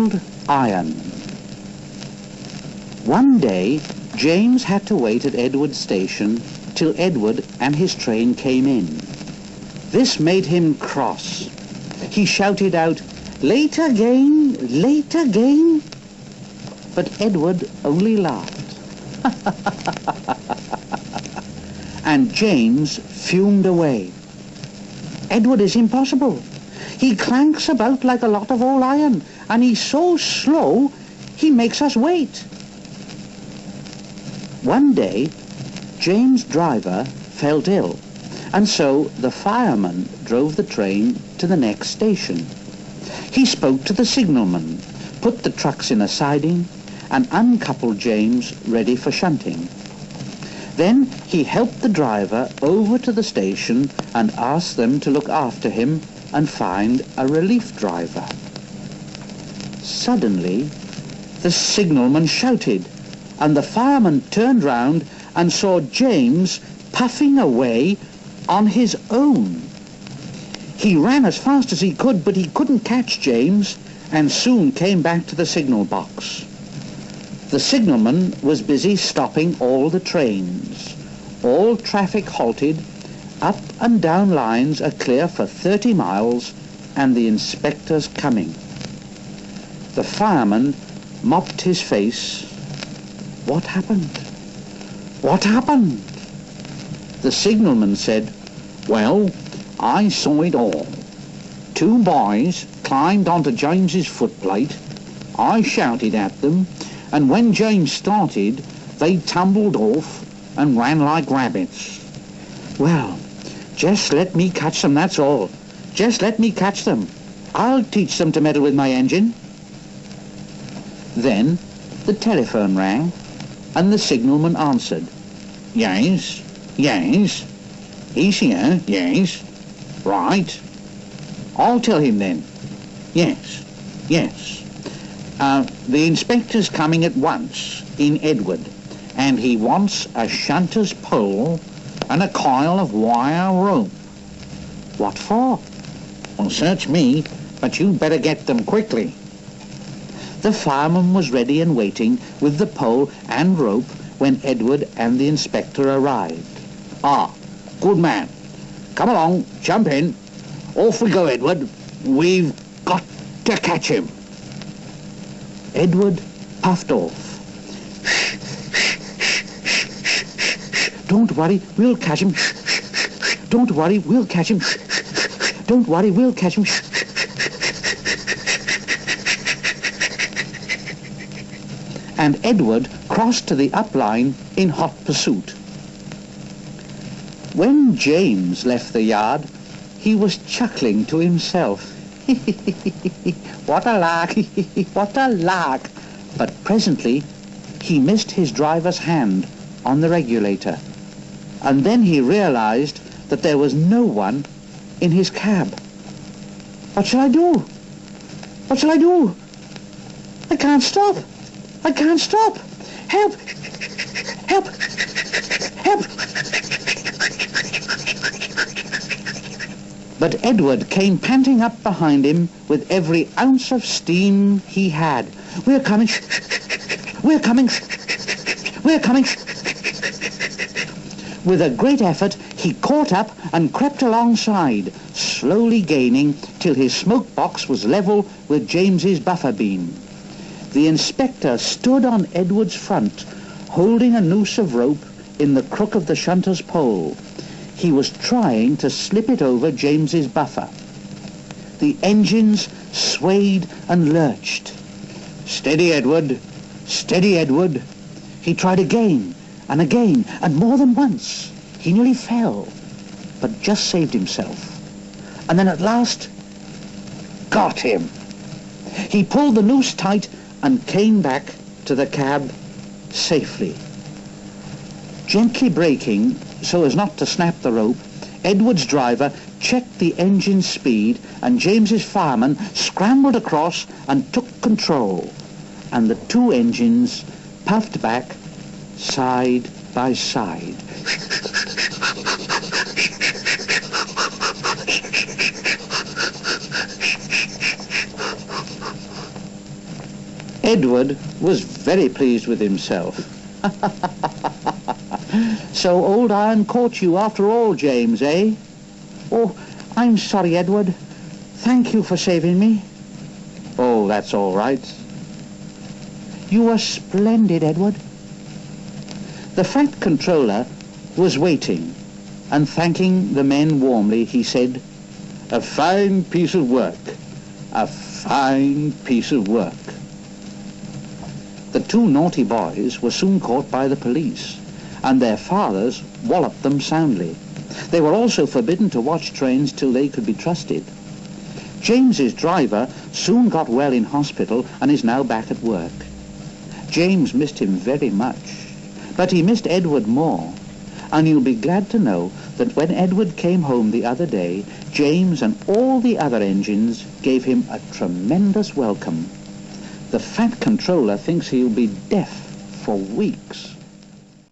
Old Iron. One day, James had to wait at Edward's station till Edward and his train came in. This made him cross. He shouted out, "Late again, late again." But Edward only laughed. And James fumed away. "Edward is impossible. He clanks about like a lot of old iron, and he's so slow he makes us wait." One day, James' driver felt ill, and so the fireman drove the train to the next station. He spoke to the signalman, put the trucks in a siding, and uncoupled James ready for shunting. Then he helped the driver over to the station and asked them to look after him and find a relief driver. Suddenly, the signalman shouted, and the fireman turned round and saw James puffing away on his own. He ran as fast as he could, but he couldn't catch James, and soon came back to the signal box. The signalman was busy stopping all the trains. All traffic halted, up and down lines are clear for 30 miles, and the inspector's coming. The fireman mopped his face. What happened? What happened? The signalman said, "Well, I saw it all. Two boys climbed onto James's footplate. I shouted at them, and when James started, they tumbled off and ran like rabbits. Well, just let me catch them, that's all. Just let me catch them. I'll teach them to meddle with my engine." Then the telephone rang, and the signalman answered. "Yes, yes, he's here, yes, right. I'll tell him then. Yes, yes. The inspector's coming at once in Edward, and he wants a shunter's pole and a coil of wire rope." "What for?" "Well, search me, but you'd better get them quickly." The fireman was ready and waiting with the pole and rope when Edward and the inspector arrived. "Ah, good man. Come along, jump in. Off we go, Edward. We've got to catch him." Edward puffed off. "Don't worry, we'll catch him. Don't worry, we'll catch him. Don't worry, we'll catch him." And Edward crossed to the up line in hot pursuit. When James left the yard, he was chuckling to himself. "What a lark, what a lark." But presently he missed his driver's hand on the regulator, and then he realized that there was no one in his cab. "What shall I do? What shall I do? I can't stop. I can't stop. Help! Help! Help!" But Edward came panting up behind him with every ounce of steam he had. "We're coming! We're coming! We're coming!" With a great effort, he caught up and crept alongside, slowly gaining till his smoke box was level with James's buffer beam. The inspector stood on Edward's front, holding a noose of rope in the crook of the shunter's pole. He was trying to slip it over James's buffer. The engines swayed and lurched. "Steady, Edward! Steady, Edward!" He tried again, and more than once. He nearly fell, but just saved himself. And then at last, got him. He pulled the noose tight and came back to the cab safely. Gently braking so as not to snap the rope, Edward's driver checked the engine's speed, and James's fireman scrambled across and took control, and the two engines puffed back side by side. Edward was very pleased with himself. So old iron caught you after all, James, eh? Oh, I'm sorry, Edward. Thank you for saving me. Oh, that's all right. You were splendid, Edward. The Fat Controller was waiting, and thanking the men warmly, he said, "A fine piece of work. A fine piece of work." The two naughty boys were soon caught by the police, and their fathers walloped them soundly. They were also forbidden to watch trains till they could be trusted. James's driver soon got well in hospital and is now back at work. James missed him very much, but he missed Edward more, and you'll be glad to know that when Edward came home the other day, James and all the other engines gave him a tremendous welcome. The Fat Controller thinks he'll be deaf for weeks.